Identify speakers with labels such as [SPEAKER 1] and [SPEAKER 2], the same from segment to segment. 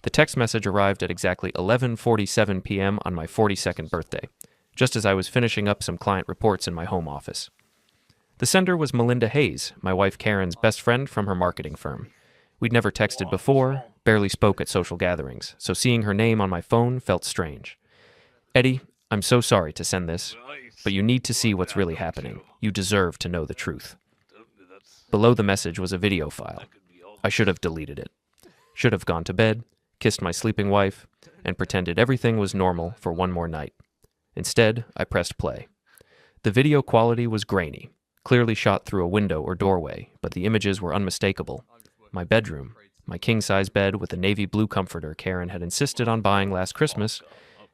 [SPEAKER 1] The text message arrived at exactly 11:47 p.m. on my 42nd birthday, just as I was finishing up some client reports in my home office. The sender was Melinda Hayes, my wife Karen's best friend from her marketing firm. We'd never texted before, barely spoke at social gatherings, so seeing her name on my phone felt strange. Eddie, I'm so sorry to send this, but you need to see what's really happening. You deserve to know the truth. Below the message was a video file. I should have deleted it. Should have gone to bed, kissed my sleeping wife, and pretended everything was normal for one more night. Instead, I pressed play. The video quality was grainy, clearly shot through a window or doorway, but the images were unmistakable. My bedroom, my king-size bed with a navy blue comforter Karen had insisted on buying last Christmas,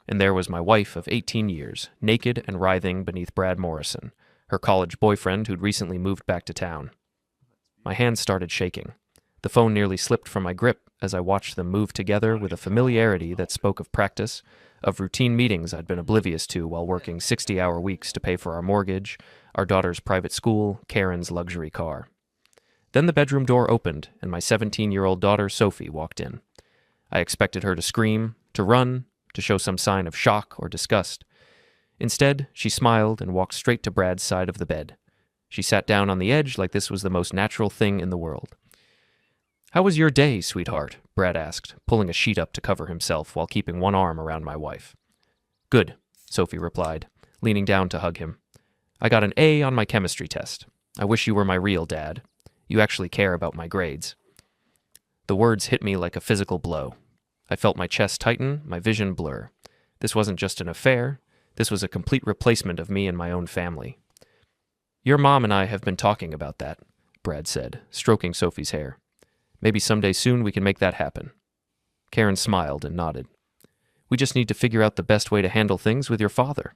[SPEAKER 1] and there was my wife of 18 years, naked and writhing beneath Brad Morrison, her college boyfriend who'd recently moved back to town. My hands started shaking. The phone nearly slipped from my grip as I watched them move together with a familiarity that spoke of practice, of routine meetings I'd been oblivious to while working 60-hour weeks to pay for our mortgage, our daughter's private school, Karen's luxury car. Then the bedroom door opened, and my 17-year-old daughter, Sophie, walked in. I expected her to scream, to run, to show some sign of shock or disgust. Instead, she smiled and walked straight to Brad's side of the bed. She sat down on the edge like this was the most natural thing in the world. "How was your day, sweetheart?" Brad asked, pulling a sheet up to cover himself while keeping one arm around my wife. "Good," Sophie replied, leaning down to hug him. "I got an A on my chemistry test. I wish you were my real dad. You actually care about my grades." The words hit me like a physical blow. I felt my chest tighten, my vision blur. This wasn't just an affair. This was a complete replacement of me and my own family. "Your mom and I have been talking about that," Brad said, stroking Sophie's hair. "Maybe someday soon we can make that happen." Karen smiled and nodded. "We just need to figure out the best way to handle things with your father."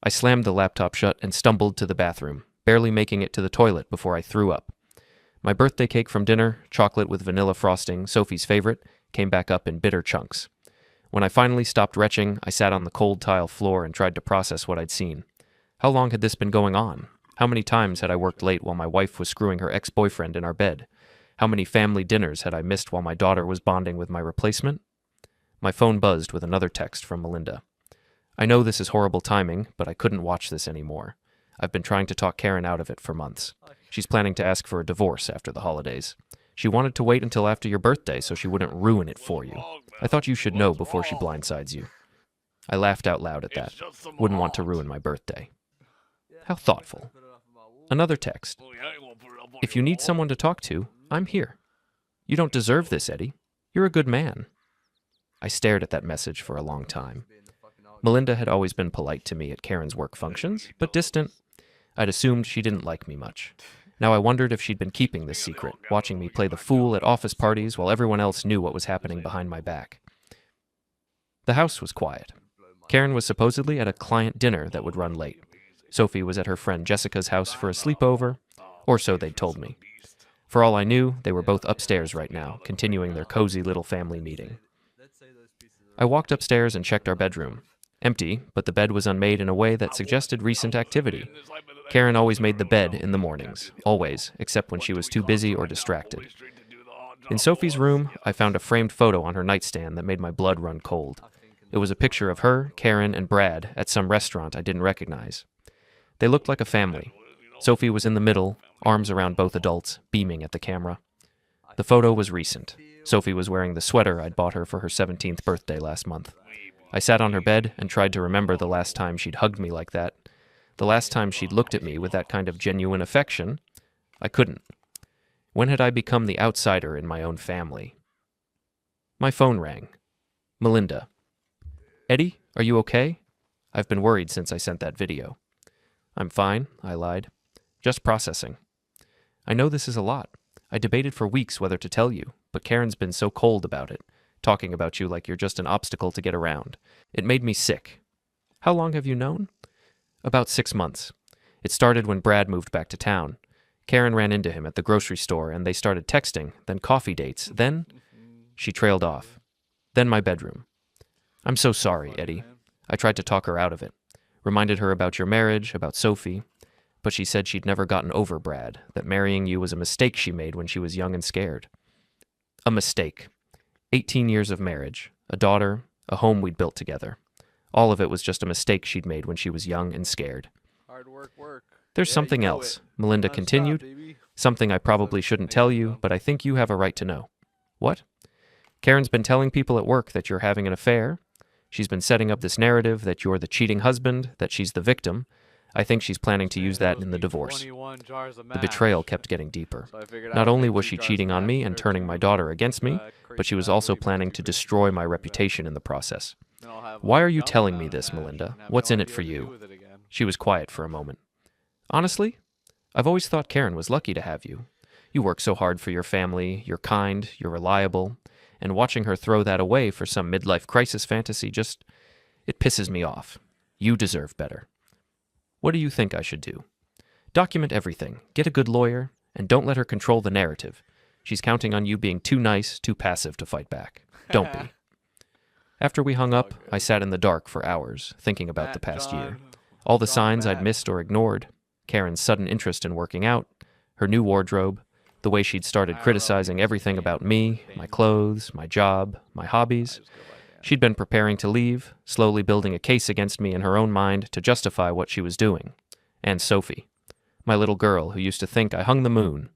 [SPEAKER 1] I slammed the laptop shut and stumbled to the bathroom, barely making it to the toilet before I threw up. My birthday cake from dinner, chocolate with vanilla frosting, Sophie's favorite, came back up in bitter chunks. When I finally stopped retching, I sat on the cold tile floor and tried to process what I'd seen. How long had this been going on? How many times had I worked late while my wife was screwing her ex-boyfriend in our bed? How many family dinners had I missed while my daughter was bonding with my replacement? My phone buzzed with another text from Melinda. "I know this is horrible timing, but I couldn't watch this anymore. I've been trying to talk Karen out of it for months. She's planning to ask for a divorce after the holidays. She wanted to wait until after your birthday so she wouldn't ruin it for you. I thought you should know before she blindsides you." I laughed out loud at that. Wouldn't want to ruin my birthday. How thoughtful. Another text. "If you need someone to talk to, I'm here. You don't deserve this, Eddie. You're a good man." I stared at that message for a long time. Melinda had always been polite to me at Karen's work functions, but distant. I'd assumed she didn't like me much. Now I wondered if she'd been keeping this secret, watching me play the fool at office parties while everyone else knew what was happening behind my back. The house was quiet. Karen was supposedly at a client dinner that would run late. Sophie was at her friend Jessica's house for a sleepover, or so they'd told me. For all I knew, they were both upstairs right now, continuing their cozy little family meeting. I walked upstairs and checked our bedroom. Empty, but the bed was unmade in a way that suggested recent activity. Karen always made the bed in the mornings, always, except when she was too busy or distracted. In Sophie's room, I found a framed photo on her nightstand that made my blood run cold. It was a picture of her, Karen, and Brad at some restaurant I didn't recognize. They looked like a family. Sophie was in the middle, arms around both adults, beaming at the camera. The photo was recent. Sophie was wearing the sweater I'd bought her for her 17th birthday last month. I sat on her bed and tried to remember the last time she'd hugged me like that. The last time she'd looked at me with that kind of genuine affection. I couldn't. When had I become the outsider in my own family? My phone rang. Melinda. "Eddie, are you okay? I've been worried since I sent that video." "I'm fine," I lied. "Just processing." "I know this is a lot. I debated for weeks whether to tell you, but Karen's been so cold about it, talking about you like you're just an obstacle to get around. It made me sick." "How long have you known?" "About 6 months. It started when Brad moved back to town. Karen ran into him at the grocery store and they started texting, then coffee dates, then..." She trailed off. "Then my bedroom." "I'm so sorry, Eddie." I tried to talk her out of it. Reminded her about your marriage, about Sophie. But she said she'd never gotten over Brad, that marrying you was a mistake she made when she was young and scared. "A mistake. 18 years of marriage, a daughter, a home we'd built together. All of it was just a mistake she'd made when she was young and scared.
[SPEAKER 2] Hard work.
[SPEAKER 1] There's something else, Melinda continued. Something I probably shouldn't tell you, but I think you have a right to know. What? Karen's been telling people at work that you're having an affair. She's been setting up this narrative that you're the cheating husband, that she's the victim. I think she's planning to use that in the divorce. The betrayal kept getting deeper. Not only was she cheating on me and turning my daughter against me, but she was also planning to destroy my reputation in the process. Why are you telling me this, Melinda? What's in it for you? She was quiet for a moment. Honestly, I've always thought Karen was lucky to have you. You work so hard for your family, you're kind, you're reliable, and watching her throw that away for some midlife crisis fantasy it pisses me off. You deserve better. What do you think I should do? Document everything, get a good lawyer, and don't let her control the narrative. She's counting on you being too nice, too passive to fight back. Don't be. After we hung up, I sat in the dark for hours, thinking about the past year. All the signs I'd missed or ignored, Karen's sudden interest in working out, her new wardrobe, the way she'd started criticizing everything about me, my clothes, my job, my hobbies. She'd been preparing to leave, slowly building a case against me in her own mind to justify what she was doing. And Sophie, my little girl who used to think I hung the moon.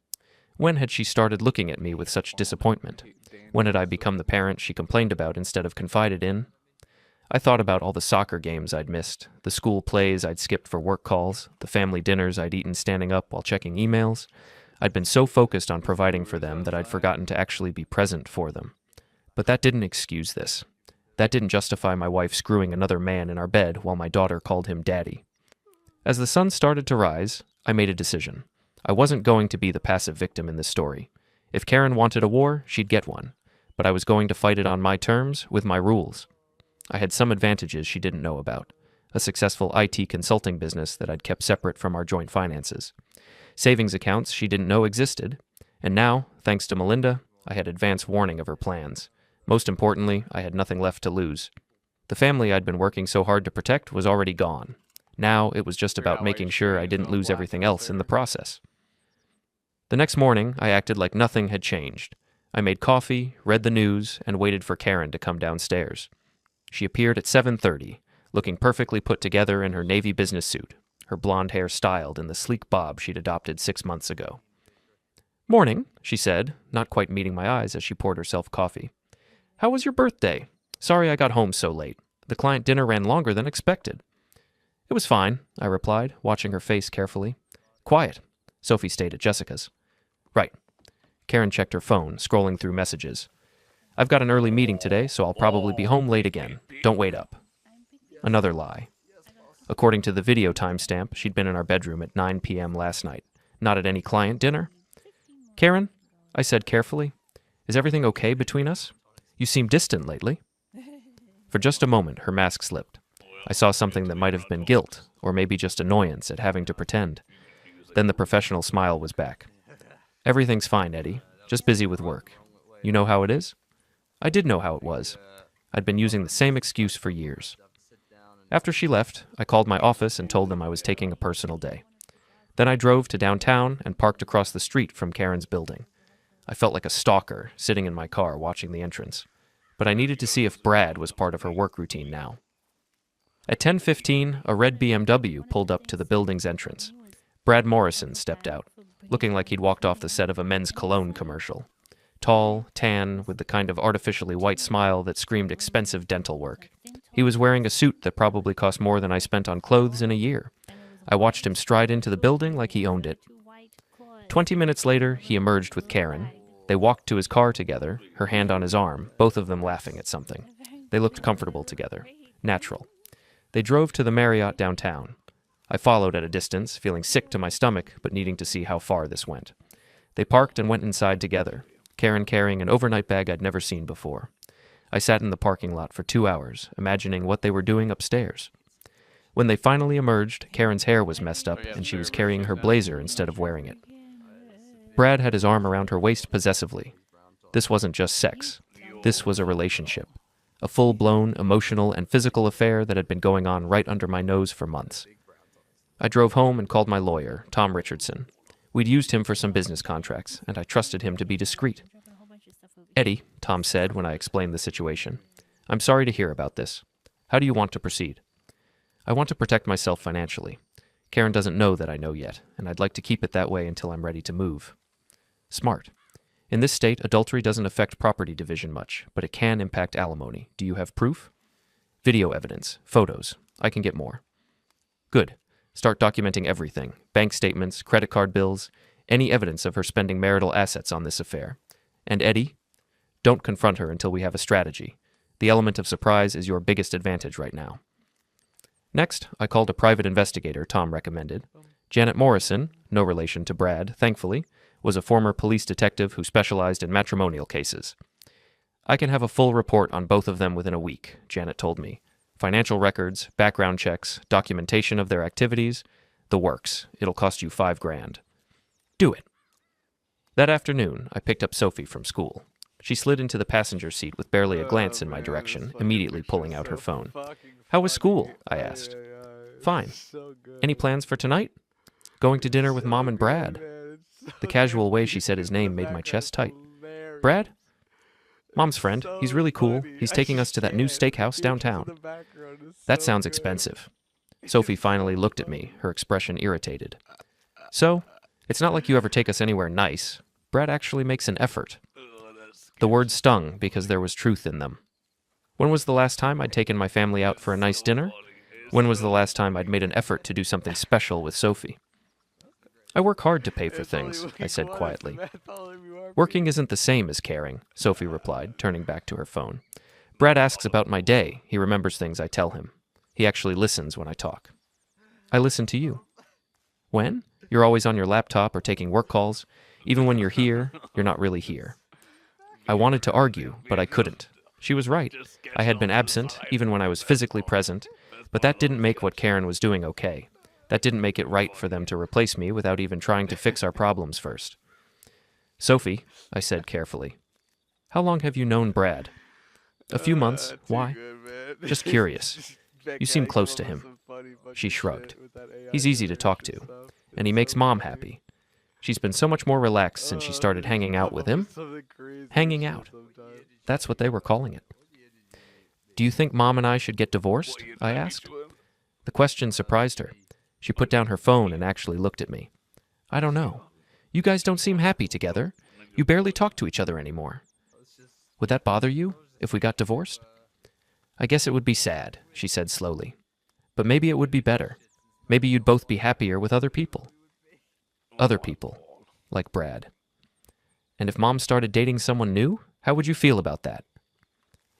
[SPEAKER 1] When had she started looking at me with such disappointment? When had I become the parent she complained about instead of confided in? I thought about all the soccer games I'd missed, the school plays I'd skipped for work calls, the family dinners I'd eaten standing up while checking emails. I'd been so focused on providing for them that I'd forgotten to actually be present for them. But that didn't excuse this. That didn't justify my wife screwing another man in our bed while my daughter called him daddy. As the sun started to rise, I made a decision. I wasn't going to be the passive victim in this story. If Karen wanted a war, she'd get one. But I was going to fight it on my terms, with my rules. I had some advantages she didn't know about. A successful IT consulting business that I'd kept separate from our joint finances. Savings accounts she didn't know existed. And now, thanks to Melinda, I had advance warning of her plans. Most importantly, I had nothing left to lose. The family I'd been working so hard to protect was already gone. Now it was just about making sure I didn't lose everything else in the process. The next morning, I acted like nothing had changed. I made coffee, read the news, and waited for Karen to come downstairs. She appeared at 7:30, looking perfectly put together in her navy business suit, her blonde hair styled in the sleek bob she'd adopted 6 months ago. "Morning," she said, not quite meeting my eyes as she poured herself coffee. "How was your birthday? Sorry I got home so late. The client dinner ran longer than expected." "It was fine," I replied, watching her face carefully. "Quiet." Sophie stayed at Jessica's. "Right." Karen checked her phone, scrolling through messages. "I've got an early meeting today, so I'll probably be home late again. Don't wait up." Another lie. According to the video timestamp, she'd been in our bedroom at 9 p.m. last night, not at any client dinner. "Karen," I said carefully, "is everything okay between us? You seem distant lately." For just a moment, her mask slipped. I saw something that might have been guilt, or maybe just annoyance at having to pretend. Then the professional smile was back. "Everything's fine, Eddie. Just busy with work. You know how it is?" I did know how it was. I'd been using the same excuse for years. After she left, I called my office and told them I was taking a personal day. Then I drove to downtown and parked across the street from Karen's building. I felt like a stalker, sitting in my car watching the entrance. But I needed to see if Brad was part of her work routine now. At 10:15, a red BMW pulled up to the building's entrance. Brad Morrison stepped out, looking like he'd walked off the set of a men's cologne commercial. Tall, tan, with the kind of artificially white smile that screamed expensive dental work. He was wearing a suit that probably cost more than I spent on clothes in a year. I watched him stride into the building like he owned it. 20 minutes later, he emerged with Karen. They walked to his car together, her hand on his arm, both of them laughing at something. They looked comfortable together. Natural. They drove to the Marriott downtown. I followed at a distance, feeling sick to my stomach, but needing to see how far this went. They parked and went inside together, Karen carrying an overnight bag I'd never seen before. I sat in the parking lot for 2 hours, imagining what they were doing upstairs. When they finally emerged, Karen's hair was messed up, and she was carrying her blazer instead of wearing it. Brad had his arm around her waist possessively. This wasn't just sex. This was a relationship. A full-blown, emotional, and physical affair that had been going on right under my nose for months. I drove home and called my lawyer, Tom Richardson. We'd used him for some business contracts, and I trusted him to be discreet. Eddie, Tom said when I explained the situation, I'm sorry to hear about this. How do you want to proceed? I want to protect myself financially. Karen doesn't know that I know yet, and I'd like to keep it that way until I'm ready to move. Smart. In this state, adultery doesn't affect property division much, but it can impact alimony. Do you have proof? Video evidence, photos. I can get more. Good. Start documenting everything. Bank statements, credit card bills, any evidence of her spending marital assets on this affair. And Eddie, don't confront her until we have a strategy. The element of surprise is your biggest advantage right now. Next, I called a private investigator Tom recommended. Janet Morrison, no relation to Brad, thankfully, was a former police detective who specialized in matrimonial cases. I can have a full report on both of them within a week, Janet told me. Financial records, background checks, documentation of their activities, the works. It'll cost you $5,000. Do it. That afternoon, I picked up Sophie from school. She slid into the passenger seat with barely a glance in my direction, immediately pulling out her phone. How was school? I asked. Fine. Any plans for tonight? Going to dinner with Mom and Brad. The casual way she said his name made my chest tight. Brad? Mom's friend. He's really cool. He's taking us to that new steakhouse downtown. That sounds expensive. Sophie finally looked at me, her expression irritated. So, it's not like you ever take us anywhere nice. Brad actually makes an effort. The words stung because there was truth in them. When was the last time I'd taken my family out for a nice dinner? When was the last time I'd made an effort to do something special with Sophie? I work hard to pay for things, I said quietly. Working isn't the same as caring, Sophie replied, turning back to her phone. Brad asks about my day. He remembers things I tell him. He actually listens when I talk. I listen to you. When? You're always on your laptop or taking work calls. Even when you're here, you're not really here. I wanted to argue, but I couldn't. She was right. I had been absent, even when I was physically present, but that didn't make what Karen was doing okay. That didn't make it right for them to replace me without even trying to fix our problems first. Sophie, I said carefully, how long have you known Brad? A few months. Why? Just curious. You seem close to him. She shrugged. He's easy to talk to, and he makes Mom happy. She's been so much more relaxed since she started hanging out with him. Hanging out. That's what they were calling it. Do you think Mom and I should get divorced? I asked. The question surprised her. She put down her phone and actually looked at me. I don't know. You guys don't seem happy together. You barely talk to each other anymore. Would that bother you if we got divorced? I guess it would be sad, she said slowly. But maybe it would be better. Maybe you'd both be happier with other people. Other people, like Brad. And if Mom started dating someone new, how would you feel about that?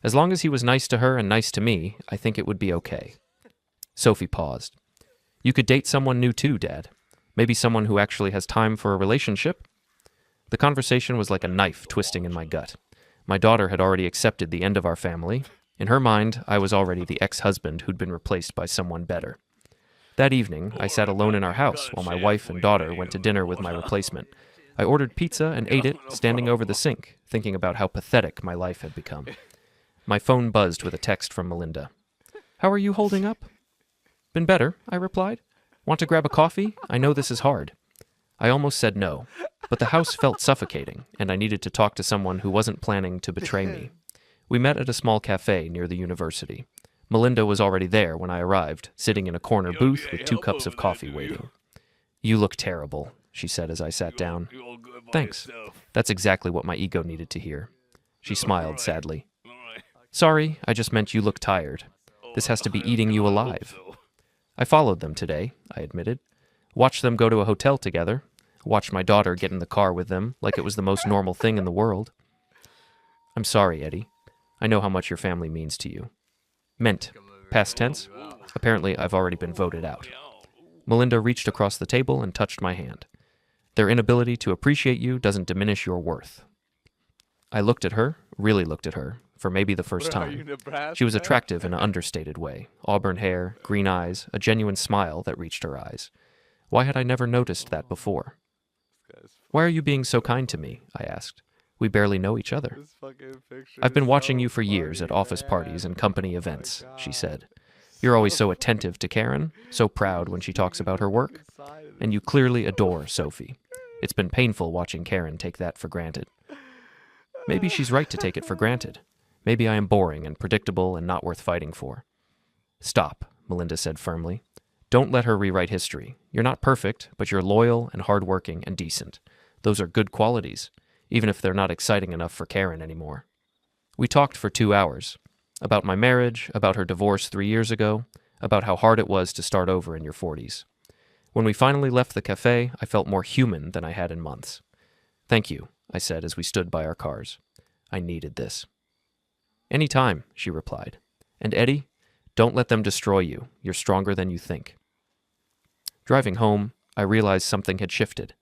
[SPEAKER 1] As long as he was nice to her and nice to me, I think it would be okay. Sophie paused. You could date someone new too, Dad. Maybe someone who actually has time for a relationship. The conversation was like a knife twisting in my gut. My daughter had already accepted the end of our family. In her mind, I was already the ex-husband who'd been replaced by someone better. That evening, I sat alone in our house while my wife and daughter went to dinner with my replacement. I ordered pizza and ate it, standing over the sink, thinking about how pathetic my life had become. My phone buzzed with a text from Melinda. How are you holding up? Been better, I replied. Want to grab a coffee? I know this is hard. I almost said no, but the house felt suffocating, and I needed to talk to someone who wasn't planning to betray me. We met at a small cafe near the university. Melinda was already there when I arrived, sitting in a corner booth with 2 cups of coffee waiting. You look terrible, she said as I sat down. Thanks. That's exactly what my ego needed to hear. She smiled sadly. Sorry, I just meant you look tired. This has to be eating you alive. I followed them today, I admitted. Watched them go to a hotel together. Watched my daughter get in the car with them like it was the most normal thing in the world. I'm sorry, Eddie. I know how much your family means to you. Meant. Past tense. Apparently, I've already been voted out. Melinda reached across the table and touched my hand. Their inability to appreciate you doesn't diminish your worth. I looked at her, really looked at her, for maybe the first time. She was attractive in an understated way. Auburn hair, green eyes, a genuine smile that reached her eyes. Why had I never noticed that before? Why are you being so kind to me? I asked. We barely know each other. I've been watching you for years at office parties and company events, she said. You're always so attentive to Karen, so proud when she talks about her work, and you clearly adore Sophie. It's been painful watching Karen take that for granted. Maybe she's right to take it for granted. Maybe I am boring and predictable and not worth fighting for. Stop, Melinda said firmly. Don't let her rewrite history. You're not perfect, but you're loyal and hardworking and decent. Those are good qualities, even if they're not exciting enough for Karen anymore. We talked for 2 hours. About my marriage, about her divorce 3 years ago, about how hard it was to start over in your 40s. When we finally left the cafe, I felt more human than I had in months. Thank you, I said as we stood by our cars. I needed this. Any time, she replied. And Eddie, don't let them destroy you. You're stronger than you think. Driving home, I realized something had shifted.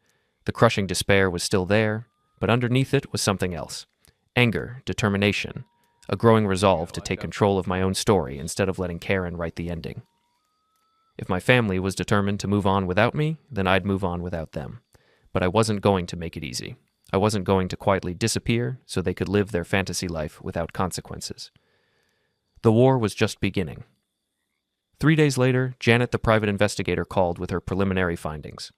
[SPEAKER 1] The crushing despair was still there, but underneath it was something else. Anger, determination, a growing resolve to take control of my own story instead of letting Karen write the ending. If my family was determined to move on without me, then I'd move on without them. But I wasn't going to make it easy. I wasn't going to quietly disappear so they could live their fantasy life without consequences. The war was just beginning. 3 days later, Janet the private investigator called with her preliminary findings.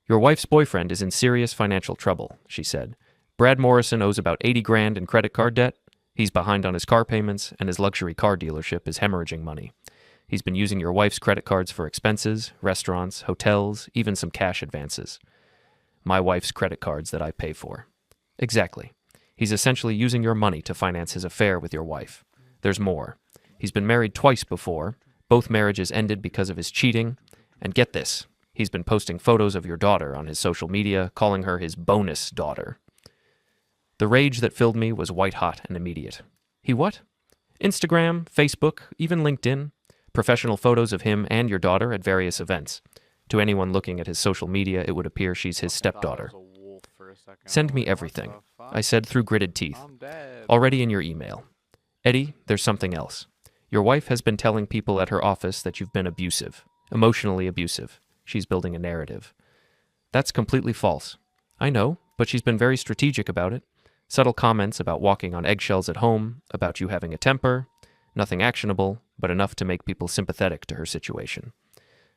[SPEAKER 1] Your wife's boyfriend is in serious financial trouble, she said. Brad Morrison owes about $80,000 in credit card debt. He's behind on his car payments, and his luxury car dealership is hemorrhaging money. He's been using your wife's credit cards for expenses, restaurants, hotels, even some cash advances. My wife's credit cards that I pay for. Exactly. He's essentially using your money to finance his affair with your wife. There's more. He's been married twice before. Both marriages ended because of his cheating. And get this, he's been posting photos of your daughter on his social media, calling her his bonus daughter. The rage that filled me was white-hot and immediate. He what? Instagram, Facebook, even LinkedIn. Professional photos of him and your daughter at various events. To anyone looking at his social media, it would appear she's his stepdaughter. Send me everything, I said through gritted teeth. Already in your email. Eddie, there's something else. Your wife has been telling people at her office that you've been abusive, emotionally abusive. She's building a narrative. That's completely false. I know, but she's been very strategic about it. Subtle comments about walking on eggshells at home, about you having a temper. Nothing actionable, but enough to make people sympathetic to her situation.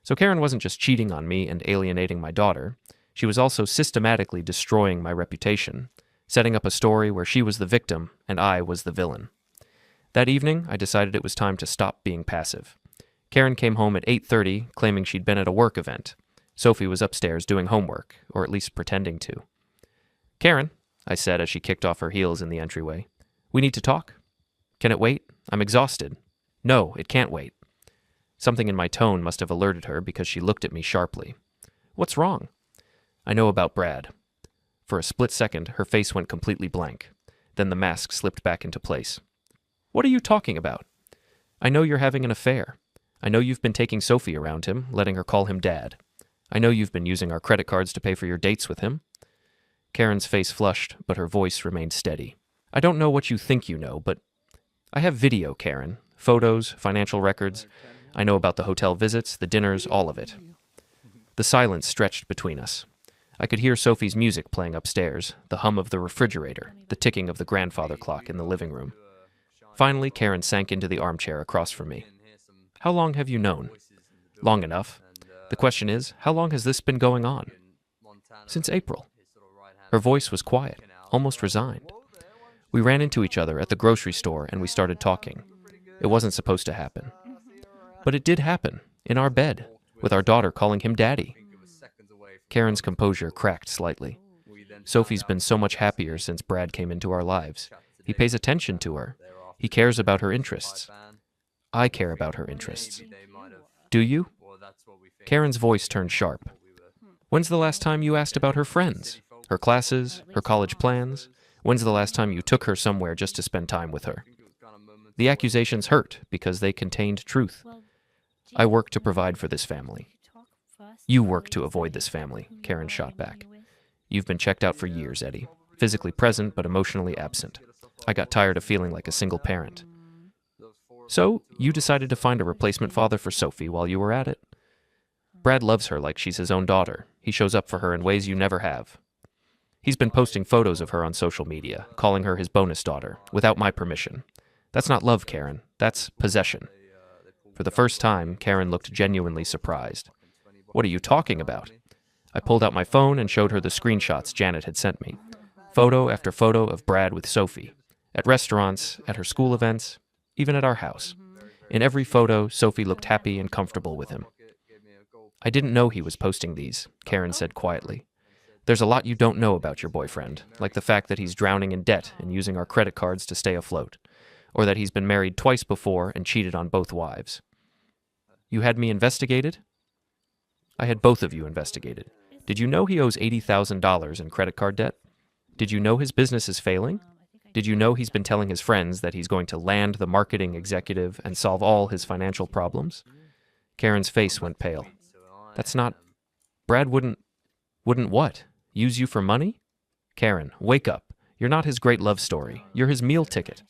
[SPEAKER 1] So Karen wasn't just cheating on me and alienating my daughter. She was also systematically destroying my reputation, setting up a story where she was the victim and I was the villain. That evening, I decided it was time to stop being passive. Karen came home at 8:30, claiming she'd been at a work event. Sophie was upstairs doing homework, or at least pretending to. Karen, I said as she kicked off her heels in the entryway, we need to talk. Can it wait? I'm exhausted. No, it can't wait. Something in my tone must have alerted her because she looked at me sharply. What's wrong? I know about Brad. For a split second, her face went completely blank. Then the mask slipped back into place. What are you talking about? I know you're having an affair. I know you've been taking Sophie around him, letting her call him Dad. I know you've been using our credit cards to pay for your dates with him. Karen's face flushed, but her voice remained steady. I don't know what you think you know, but I have video, Karen. Photos, financial records. I know about the hotel visits, the dinners, all of it. The silence stretched between us. I could hear Sophie's music playing upstairs, the hum of the refrigerator, the ticking of the grandfather clock in the living room. Finally, Karen sank into the armchair across from me. How long have you known? Long enough. The question is, how long has this been going on? Since April. Her voice was quiet, almost resigned. We ran into each other at the grocery store and we started talking. It wasn't supposed to happen. But it did happen, in our bed, with our daughter calling him Daddy. Karen's composure cracked slightly. Sophie's been so much happier since Brad came into our lives. He pays attention to her. He cares about her interests. I care about her interests. Do you? Karen's voice turned sharp. When's the last time you asked about her friends, her classes, her college plans? When's the last time you took her somewhere just to spend time with her? The accusations hurt because they contained truth. I work to provide for this family. You work to avoid this family, Karen shot back. You've been checked out for years, Eddie. Physically present, but emotionally absent. I got tired of feeling like a single parent. So, you decided to find a replacement father for Sophie while you were at it? Brad loves her like she's his own daughter. He shows up for her in ways you never have. He's been posting photos of her on social media, calling her his bonus daughter, without my permission. That's not love, Karen. That's possession. For the first time, Karen looked genuinely surprised. What are you talking about? I pulled out my phone and showed her the screenshots Janet had sent me. Photo after photo of Brad with Sophie. At restaurants, at her school events, even at our house. In every photo, Sophie looked happy and comfortable with him. I didn't know he was posting these, Karen said quietly. There's a lot you don't know about your boyfriend, like the fact that he's drowning in debt and using our credit cards to stay afloat, or that he's been married twice before and cheated on both wives. You had me investigated? I had both of you investigated. Did you know he owes $80,000 in credit card debt? Did you know his business is failing? Did you know he's been telling his friends that he's going to land the marketing executive and solve all his financial problems? Karen's face went pale. That's not... Brad wouldn't what? Use you for money? Karen, wake up. You're not his great love story. You're his meal ticket.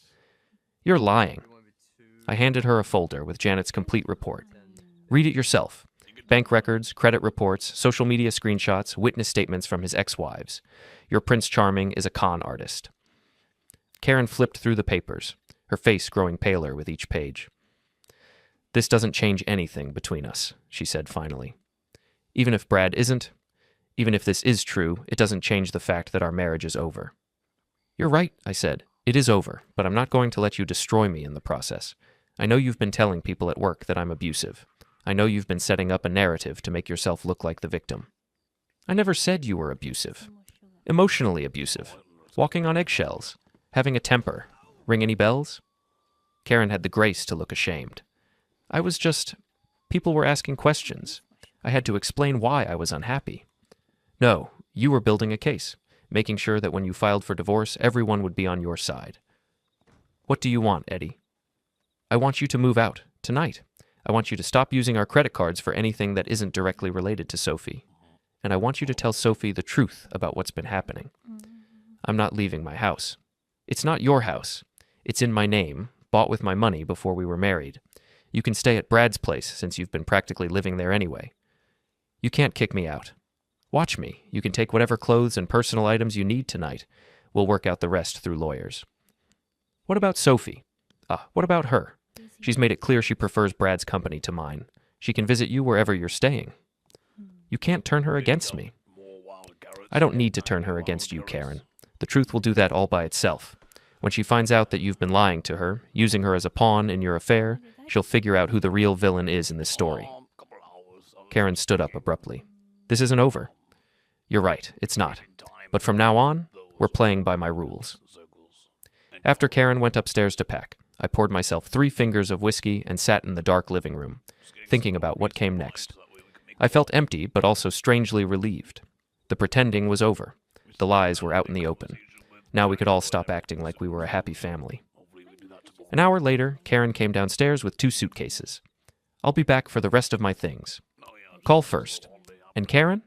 [SPEAKER 1] You're lying. I handed her a folder with Janet's complete report. Read it yourself. Bank records, credit reports, social media screenshots, witness statements from his ex-wives. Your Prince Charming is a con artist. Karen flipped through the papers, her face growing paler with each page. This doesn't change anything between us, she said finally. Even if Brad isn't, even if this is true, it doesn't change the fact that our marriage is over. You're right, I said. It is over, but I'm not going to let you destroy me in the process. I know you've been telling people at work that I'm abusive. I know you've been setting up a narrative to make yourself look like the victim. I never said you were abusive. Emotionally abusive. Walking on eggshells. Having a temper. Ring any bells? Karen had the grace to look ashamed. People were asking questions. I had to explain why I was unhappy. No, you were building a case, making sure that when you filed for divorce, everyone would be on your side. What do you want, Eddie? I want you to move out, tonight. I want you to stop using our credit cards for anything that isn't directly related to Sophie. And I want you to tell Sophie the truth about what's been happening. I'm not leaving my house. It's not your house. It's in my name, bought with my money before we were married. You can stay at Brad's place since you've been practically living there anyway. You can't kick me out. Watch me. You can take whatever clothes and personal items you need tonight. We'll work out the rest through lawyers. What about Sophie? What about her? She's made it clear she prefers Brad's company to mine. She can visit you wherever you're staying. You can't turn her against me. I don't need to turn her against you, Karen. The truth will do that all by itself. When she finds out that you've been lying to her, using her as a pawn in your affair, she'll figure out who the real villain is in this story. Karen stood up abruptly. This isn't over. You're right, it's not. But from now on, we're playing by my rules. After Karen went upstairs to pack, I poured myself 3 fingers of whiskey and sat in the dark living room, thinking about what came next. I felt empty, but also strangely relieved. The pretending was over. The lies were out in the open. Now we could all stop acting like we were a happy family. An hour later, Karen came downstairs with 2 suitcases. I'll be back for the rest of my things. Call first. And Karen,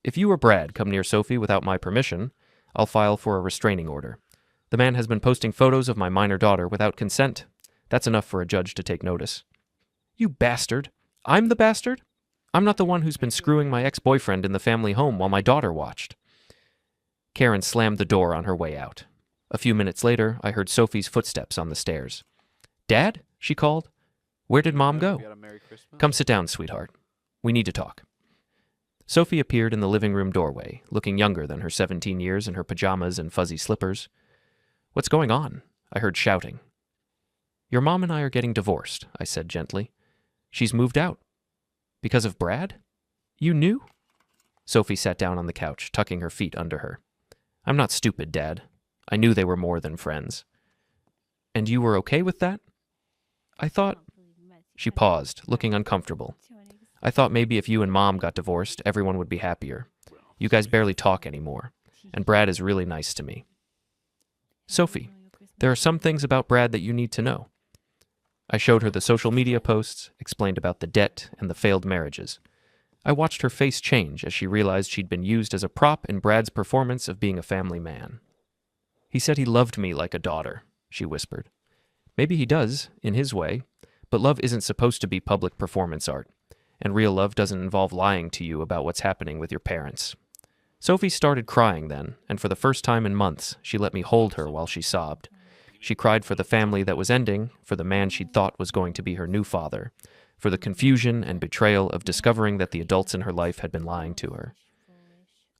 [SPEAKER 1] if you or Brad come near Sophie without my permission, I'll file for a restraining order. The man has been posting photos of my minor daughter without consent. That's enough for a judge to take notice. You bastard. I'm the bastard? I'm not the one who's been screwing my ex-boyfriend in the family home while my daughter watched. Karen slammed the door on her way out. A few minutes later, I heard Sophie's footsteps on the stairs. Dad? She called. Where did Mom go? Come sit down, sweetheart. We need to talk. Sophie appeared in the living room doorway, looking younger than her 17 years in her pajamas and fuzzy slippers. What's going on? I heard shouting. Your mom and I are getting divorced, I said gently. She's moved out. Because of Brad? You knew? Sophie sat down on the couch, tucking her feet under her. I'm not stupid, Dad. I knew they were more than friends. And you were okay with that? I thought... She paused, looking uncomfortable. I thought maybe if you and Mom got divorced, everyone would be happier. You guys barely talk anymore, and Brad is really nice to me. Sophie, there are some things about Brad that you need to know. I showed her the social media posts, explained about the debt and the failed marriages. I watched her face change as she realized she'd been used as a prop in Brad's performance of being a family man. He said he loved me like a daughter, she whispered. Maybe he does, in his way, but love isn't supposed to be public performance art, and real love doesn't involve lying to you about what's happening with your parents. Sophie started crying then, and for the first time in months, she let me hold her while she sobbed. She cried for the family that was ending, for the man she'd thought was going to be her new father, for the confusion and betrayal of discovering that the adults in her life had been lying to her.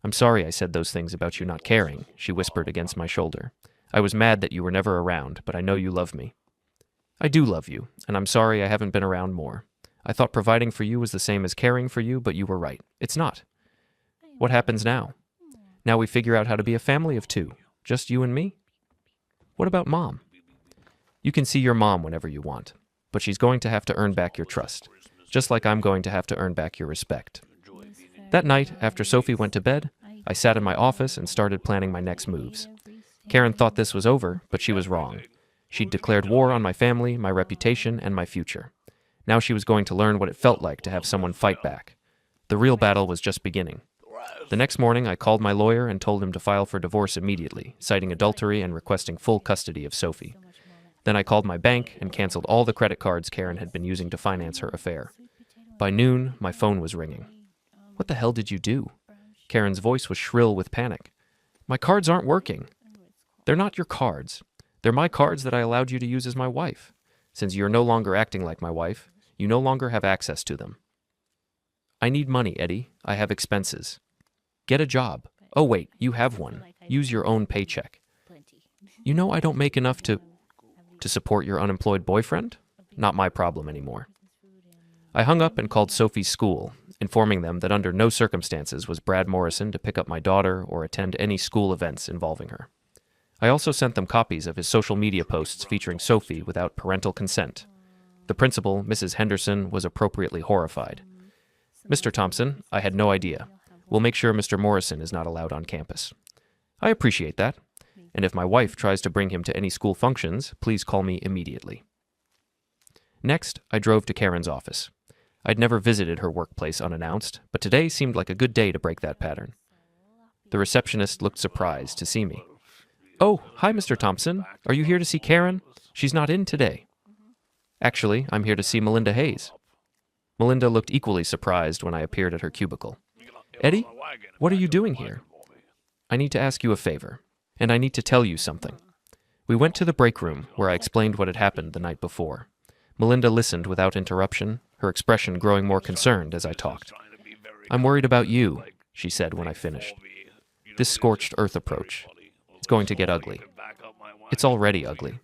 [SPEAKER 1] I'm sorry I said those things about you not caring, she whispered against my shoulder. I was mad that you were never around, but I know you love me. I do love you, and I'm sorry I haven't been around more. I thought providing for you was the same as caring for you, but you were right. It's not. What happens now? Now we figure out how to be a family of two. Just you and me? What about Mom? You can see your mom whenever you want, but she's going to have to earn back your trust, just like I'm going to have to earn back your respect. That night, after Sophie went to bed, I sat in my office and started planning my next moves. Karen thought this was over, but she was wrong. She'd declared war on my family, my reputation, and my future. Now she was going to learn what it felt like to have someone fight back. The real battle was just beginning. The next morning, I called my lawyer and told him to file for divorce immediately, citing adultery and requesting full custody of Sophie. Then I called my bank and canceled all the credit cards Karen had been using to finance her affair. By noon, my phone was ringing. What the hell did you do? Karen's voice was shrill with panic. My cards aren't working. They're not your cards. They're my cards that I allowed you to use as my wife. Since you're no longer acting like my wife, you no longer have access to them. I need money, Eddie. I have expenses. Get a job. Oh, wait, you have one. Use your own paycheck. You know I don't make enough to support your unemployed boyfriend? Not my problem anymore. I hung up and called Sophie's school, informing them that under no circumstances was Brad Morrison to pick up my daughter or attend any school events involving her. I also sent them copies of his social media posts featuring Sophie without parental consent. The principal, Mrs. Henderson, was appropriately horrified. Mr. Thompson, I had no idea. We'll make sure Mr. Morrison is not allowed on campus. I appreciate that. And if my wife tries to bring him to any school functions, please call me immediately. Next, I drove to Karen's office. I'd never visited her workplace unannounced, but today seemed like a good day to break that pattern. The receptionist looked surprised to see me. Oh, hi, Mr. Thompson. Are you here to see Karen? She's not in today. Actually, I'm here to see Melinda Hayes. Melinda looked equally surprised when I appeared at her cubicle. Eddie, what are you doing here? I need to ask you a favor, and I need to tell you something. We went to the break room where I explained what had happened the night before. Melinda listened without interruption, her expression growing more concerned as I talked. I'm worried about you, she said when I finished. This scorched earth approach. It's going to get ugly. It's already ugly.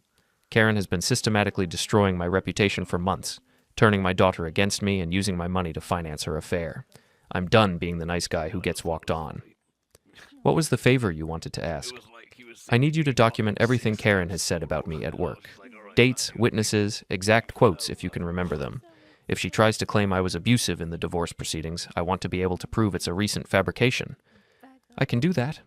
[SPEAKER 1] Karen has been systematically destroying my reputation for months, turning my daughter against me and using my money to finance her affair. I'm done being the nice guy who gets walked on. What was the favor you wanted to ask? I need you to document everything Karen has said about me at work. Dates, witnesses, exact quotes if you can remember them. If she tries to claim I was abusive in the divorce proceedings, I want to be able to prove it's a recent fabrication. I can do that.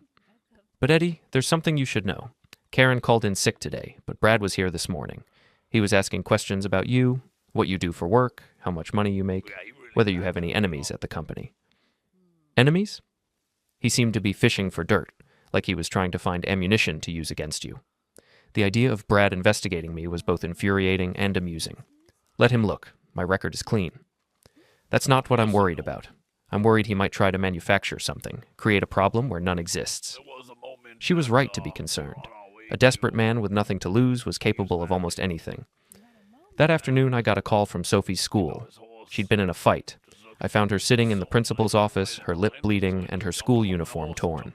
[SPEAKER 1] But Eddie, there's something you should know. Karen called in sick today, but Brad was here this morning. He was asking questions about you, what you do for work, how much money you make, whether you have any enemies at the company. Enemies? He seemed to be fishing for dirt, like he was trying to find ammunition to use against you. The idea of Brad investigating me was both infuriating and amusing. Let him look. My record is clean. That's not what I'm worried about. I'm worried he might try to manufacture something, create a problem where none exists. She was right to be concerned. A desperate man with nothing to lose was capable of almost anything. That afternoon, I got a call from Sophie's school. She'd been in a fight. I found her sitting in the principal's office, her lip bleeding, and her school uniform torn.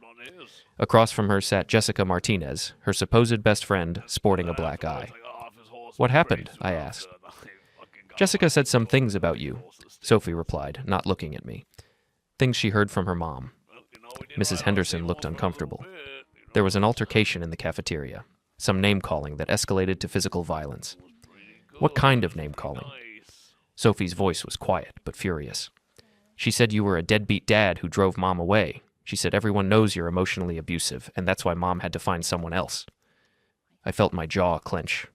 [SPEAKER 1] Across from her sat Jessica Martinez, her supposed best friend, sporting a black eye. What happened? I asked. Jessica said some things about you, Sophie replied, not looking at me. Things she heard from her mom. Mrs. Henderson looked uncomfortable. There was an altercation in the cafeteria, some name-calling that escalated to physical violence. What kind of name-calling? Sophie's voice was quiet, but furious. She said you were a deadbeat dad who drove Mom away. She said everyone knows you're emotionally abusive, and that's why Mom had to find someone else. I felt my jaw clench.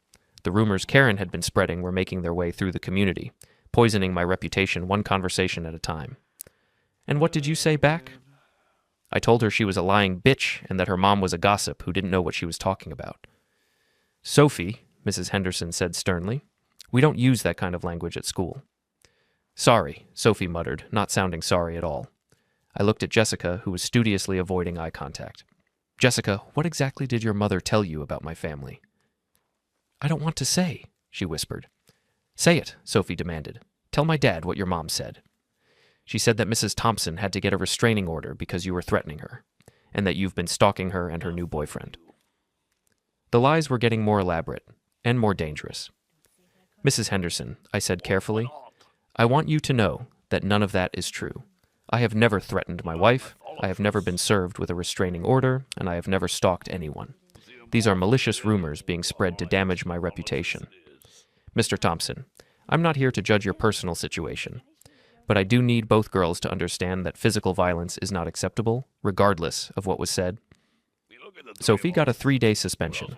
[SPEAKER 1] The rumors Karen had been spreading were making their way through the community, poisoning my reputation one conversation at a time. And what did you say back? I told her she was a lying bitch and that her mom was a gossip who didn't know what she was talking about. Sophie, Mrs. Henderson said sternly, we don't use that kind of language at school. Sorry, Sophie muttered, not sounding sorry at all. I looked at Jessica, who was studiously avoiding eye contact. Jessica, what exactly did your mother tell you about my family? I don't want to say, she whispered. Say it, Sophie demanded. Tell my dad what your mom said. She said that Mrs. Thompson had to get a restraining order because you were threatening her, and that you've been stalking her and her new boyfriend. The lies were getting more elaborate and more dangerous. Mrs. Henderson, I said carefully, I want you to know that none of that is true. I have never threatened my wife, I have never been served with a restraining order, and I have never stalked anyone. These are malicious rumors being spread to damage my reputation. Mr. Thompson, I'm not here to judge your personal situation, but I do need both girls to understand that physical violence is not acceptable, regardless of what was said. Sophie got a 3-day suspension.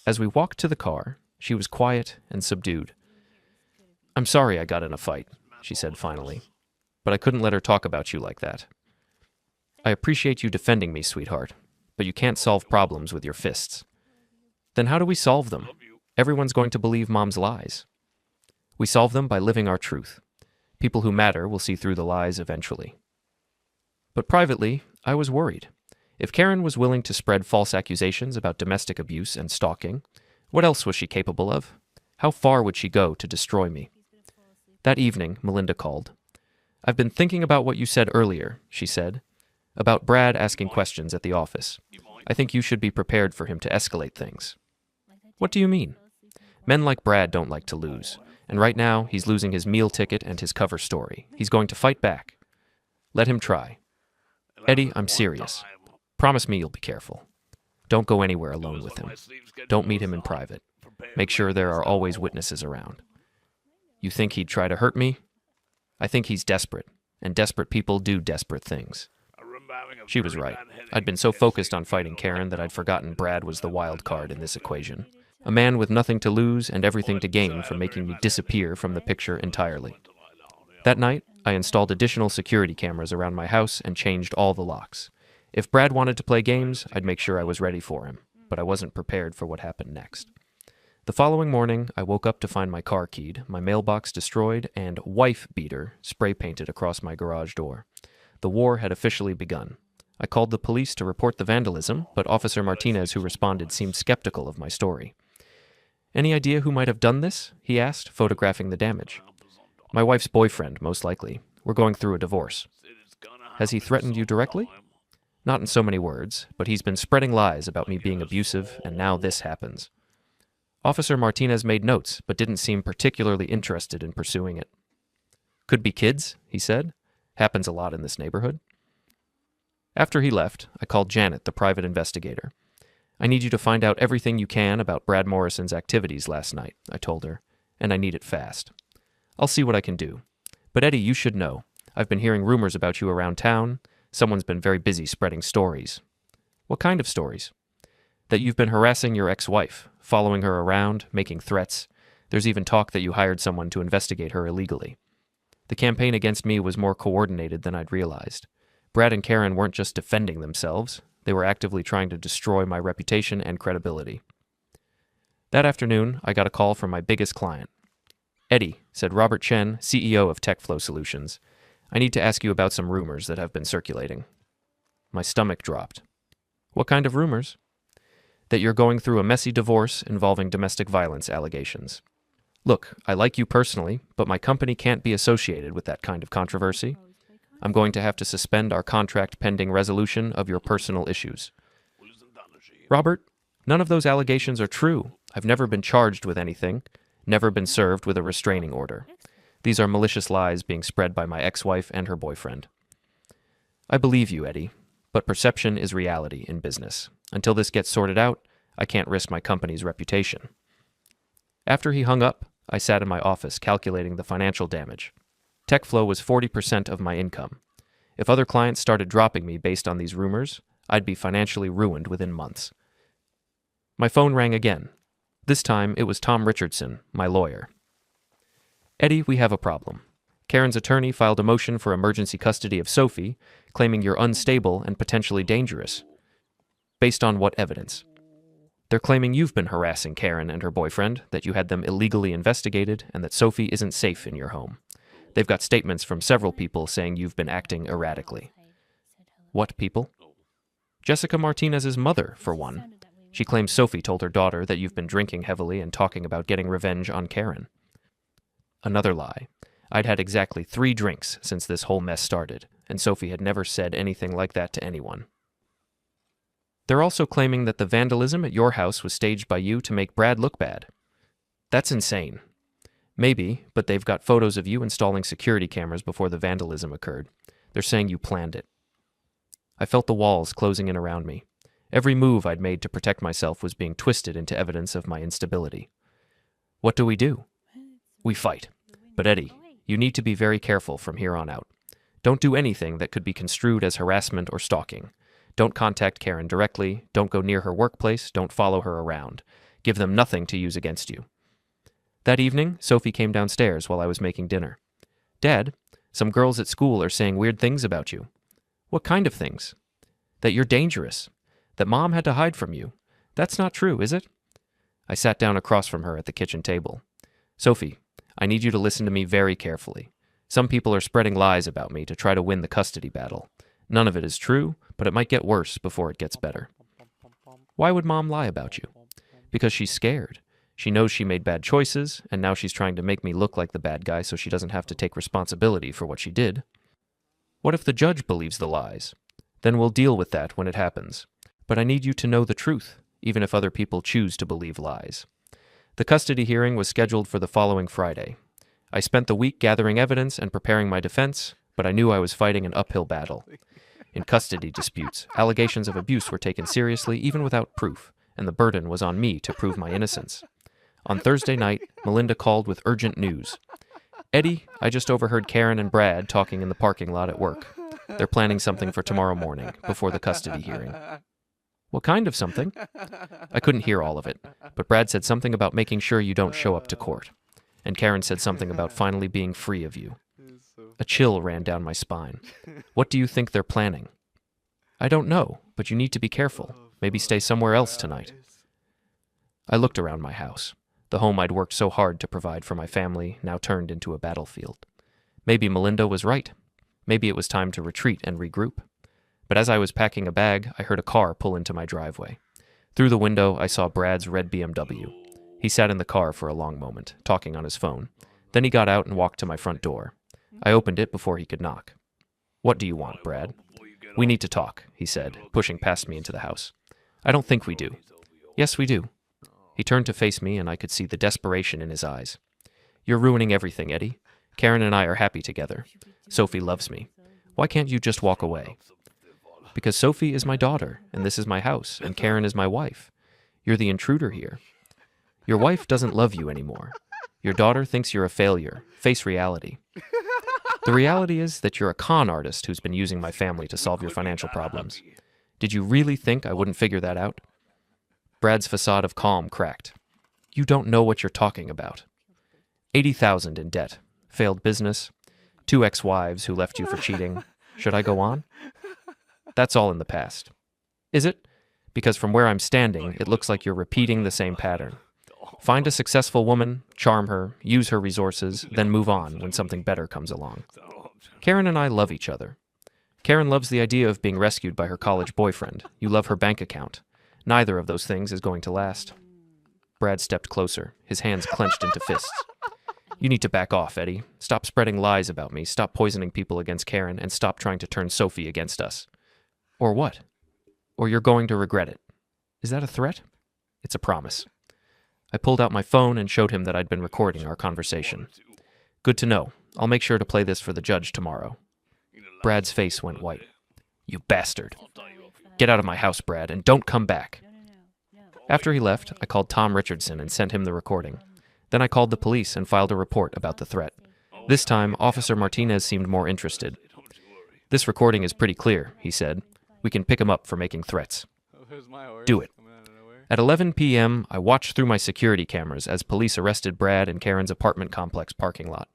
[SPEAKER 1] As we walked to the car, she was quiet and subdued. I'm sorry I got in a fight, she said finally, but I couldn't let her talk about you like that. I appreciate you defending me, sweetheart, but you can't solve problems with your fists. Then how do we solve them? Everyone's going to believe Mom's lies. We solve them by living our truth. People who matter will see through the lies eventually. But privately, I was worried. If Karen was willing to spread false accusations about domestic abuse and stalking, what else was she capable of? How far would she go to destroy me? That evening, Melinda called. I've been thinking about what you said earlier, she said, about Brad asking questions at the office. I think you should be prepared for him to escalate things. What do you mean? Men like Brad don't like to lose. And right now, he's losing his meal ticket and his cover story. He's going to fight back. Let him try. Eddie, I'm serious. Promise me you'll be careful. Don't go anywhere alone with him. Don't meet him in private. Make sure there are always witnesses around. You think he'd try to hurt me? I think he's desperate, and desperate people do desperate things. She was right. I'd been so focused on fighting Karen that I'd forgotten Brad was the wild card in this equation. A man with nothing to lose and everything to gain from making me disappear from the picture entirely. That night, I installed additional security cameras around my house and changed all the locks. If Brad wanted to play games, I'd make sure I was ready for him, but I wasn't prepared for what happened next. The following morning, I woke up to find my car keyed, my mailbox destroyed, and "wife beater" spray-painted across my garage door. The war had officially begun. I called the police to report the vandalism, but Officer Martinez, who responded, seemed skeptical of my story. Any idea who might have done this? He asked, photographing the damage. My wife's boyfriend, most likely. We're going through a divorce. Has he threatened you directly? Not in so many words, but he's been spreading lies about me being abusive, and now this happens. Officer Martinez made notes, but didn't seem particularly interested in pursuing it. Could be kids, he said. Happens a lot in this neighborhood. After he left, I called Janet, the private investigator. I need you to find out everything you can about Brad Morrison's activities last night, I told her, and I need it fast. I'll see what I can do. But Eddie, you should know. I've been hearing rumors about you around town. Someone's been very busy spreading stories. What kind of stories? That you've been harassing your ex-wife, following her around, making threats. There's even talk that you hired someone to investigate her illegally. The campaign against me was more coordinated than I'd realized. Brad and Karen weren't just defending themselves. They were actively trying to destroy my reputation and credibility. That afternoon, I got a call from my biggest client. Eddie, said Robert Chen, CEO of TechFlow Solutions, I need to ask you about some rumors that have been circulating. My stomach dropped. What kind of rumors? That you're going through a messy divorce involving domestic violence allegations. Look, I like you personally, but my company can't be associated with that kind of controversy. I'm going to have to suspend our contract pending resolution of your personal issues. Robert, none of those allegations are true. I've never been charged with anything, never been served with a restraining order. These are malicious lies being spread by my ex-wife and her boyfriend. I believe you, Eddie, but perception is reality in business. Until this gets sorted out, I can't risk my company's reputation. After he hung up, I sat in my office calculating the financial damage. TechFlow was 40% of my income. If other clients started dropping me based on these rumors, I'd be financially ruined within months. My phone rang again. This time, it was Tom Richardson, my lawyer. Eddie, we have a problem. Karen's attorney filed a motion for emergency custody of Sophie, claiming you're unstable and potentially dangerous. Based on what evidence? They're claiming you've been harassing Karen and her boyfriend, that you had them illegally investigated, and that Sophie isn't safe in your home. They've got statements from several people saying you've been acting erratically. What people? Jessica Martinez's mother, for one. She claims Sophie told her daughter that you've been drinking heavily and talking about getting revenge on Karen. Another lie. I'd had exactly 3 drinks since this whole mess started, and Sophie had never said anything like that to anyone. They're also claiming that the vandalism at your house was staged by you to make Brad look bad. That's insane. Maybe, but they've got photos of you installing security cameras before the vandalism occurred. They're saying you planned it. I felt the walls closing in around me. Every move I'd made to protect myself was being twisted into evidence of my instability. What do? We fight. But Eddie, you need to be very careful from here on out. Don't do anything that could be construed as harassment or stalking. Don't contact Karen directly. Don't go near her workplace. Don't follow her around. Give them nothing to use against you. That evening, Sophie came downstairs while I was making dinner. Dad, some girls at school are saying weird things about you. What kind of things? That you're dangerous. That Mom had to hide from you. That's not true, is it? I sat down across from her at the kitchen table. Sophie, I need you to listen to me very carefully. Some people are spreading lies about me to try to win the custody battle. None of it is true, but it might get worse before it gets better. Why would Mom lie about you? Because she's scared. She knows she made bad choices, and now she's trying to make me look like the bad guy so she doesn't have to take responsibility for what she did. What if the judge believes the lies? Then we'll deal with that when it happens. But I need you to know the truth, even if other people choose to believe lies. The custody hearing was scheduled for the following Friday. I spent the week gathering evidence and preparing my defense, but I knew I was fighting an uphill battle. In custody disputes, allegations of abuse were taken seriously even without proof, and the burden was on me to prove my innocence. On Thursday night, Melinda called with urgent news. Eddie, I just overheard Karen and Brad talking in the parking lot at work. They're planning something for tomorrow morning, before the custody hearing. What kind of something? I couldn't hear all of it, but Brad said something about making sure you don't show up to court. And Karen said something about finally being free of you. A chill ran down my spine. What do you think they're planning? I don't know, but you need to be careful. Maybe stay somewhere else tonight. I looked around my house. The home I'd worked so hard to provide for my family now turned into a battlefield. Maybe Melinda was right. Maybe it was time to retreat and regroup. But as I was packing a bag, I heard a car pull into my driveway. Through the window, I saw Brad's red BMW. He sat in the car for a long moment, talking on his phone. Then he got out and walked to my front door. I opened it before he could knock. What do you want, Brad? We need to talk, he said, pushing past me into the house. I don't think we do. Yes, we do. He turned to face me, and I could see the desperation in his eyes. You're ruining everything, Eddie. Karen and I are happy together. Sophie loves me. Why can't you just walk away? Because Sophie is my daughter, and this is my house, and Karen is my wife. You're the intruder here. Your wife doesn't love you anymore. Your daughter thinks you're a failure. Face reality. The reality is that you're a con artist who's been using my family to solve your financial problems. Did you really think I wouldn't figure that out? Brad's facade of calm cracked. You don't know what you're talking about. 80,000 in debt. Failed business. 2 ex-wives who left you for cheating. Should I go on? That's all in the past. Is it? Because from where I'm standing, it looks like you're repeating the same pattern. Find a successful woman, charm her, use her resources, then move on when something better comes along. Karen and I love each other. Karen loves the idea of being rescued by her college boyfriend. You love her bank account. Neither of those things is going to last. Brad stepped closer, his hands clenched into fists. You need to back off, Eddie. Stop spreading lies about me, stop poisoning people against Karen, and stop trying to turn Sophie against us. Or what? Or you're going to regret it. Is that a threat? It's a promise. I pulled out my phone and showed him that I'd been recording our conversation. Good to know. I'll make sure to play this for the judge tomorrow. Brad's face went white. You bastard. Get out of my house, Brad, and don't come back. After he left, I called Tom Richardson and sent him the recording. Then I called the police and filed a report about the threat. This time, Officer Martinez seemed more interested. This recording is pretty clear, he said. We can pick him up for making threats. Do it. At 11 p.m., I watched through my security cameras as police arrested Brad in Karen's apartment complex parking lot.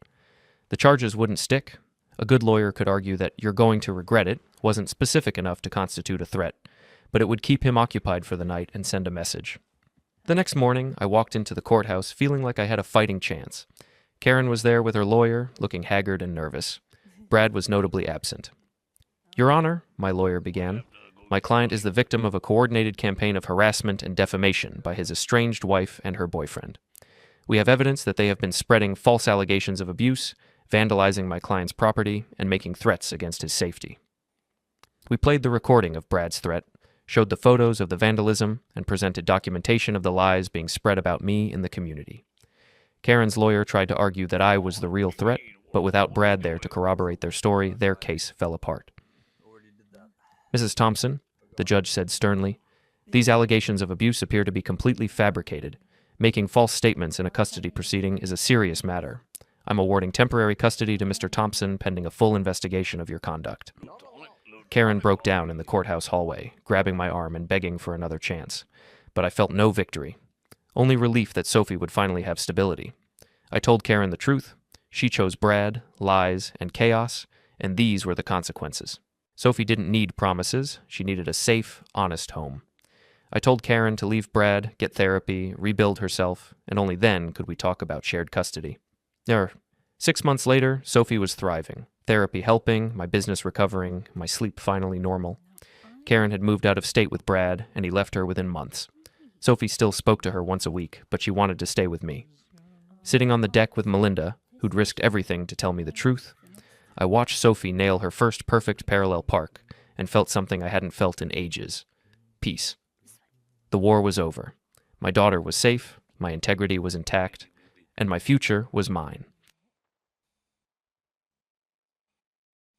[SPEAKER 1] The charges wouldn't stick. A good lawyer could argue that "you're going to regret it" wasn't specific enough to constitute a threat, but it would keep him occupied for the night and send a message. The next morning, I walked into the courthouse feeling like I had a fighting chance. Karen was there with her lawyer, looking haggard and nervous. Brad was notably absent. Your Honor, my lawyer began, my client is the victim of a coordinated campaign of harassment and defamation by his estranged wife and her boyfriend. We have evidence that they have been spreading false allegations of abuse, vandalizing my client's property and making threats against his safety. We played the recording of Brad's threat, showed the photos of the vandalism, and presented documentation of the lies being spread about me in the community. Karen's lawyer tried to argue that I was the real threat, but without Brad there to corroborate their story, their case fell apart. Mrs. Thompson, the judge said sternly, these allegations of abuse appear to be completely fabricated. Making false statements in a custody proceeding is a serious matter. I'm awarding temporary custody to Mr. Thompson pending a full investigation of your conduct. Karen broke down in the courthouse hallway, grabbing my arm and begging for another chance. But I felt no victory. Only relief that Sophie would finally have stability. I told Karen the truth. She chose Brad, lies, and chaos, and these were the consequences. Sophie didn't need promises. She needed a safe, honest home. I told Karen to leave Brad, get therapy, rebuild herself, and only then could we talk about shared custody. 6 months later, Sophie was thriving. Therapy helping, my business recovering, my sleep finally normal. Karen had moved out of state with Brad, and he left her within months. Sophie still spoke to her once a week, but she wanted to stay with me. Sitting on the deck with Melinda, who'd risked everything to tell me the truth, I watched Sophie nail her first perfect parallel park and felt something I hadn't felt in ages. Peace. The war was over. My daughter was safe, my integrity was intact, and my future was mine.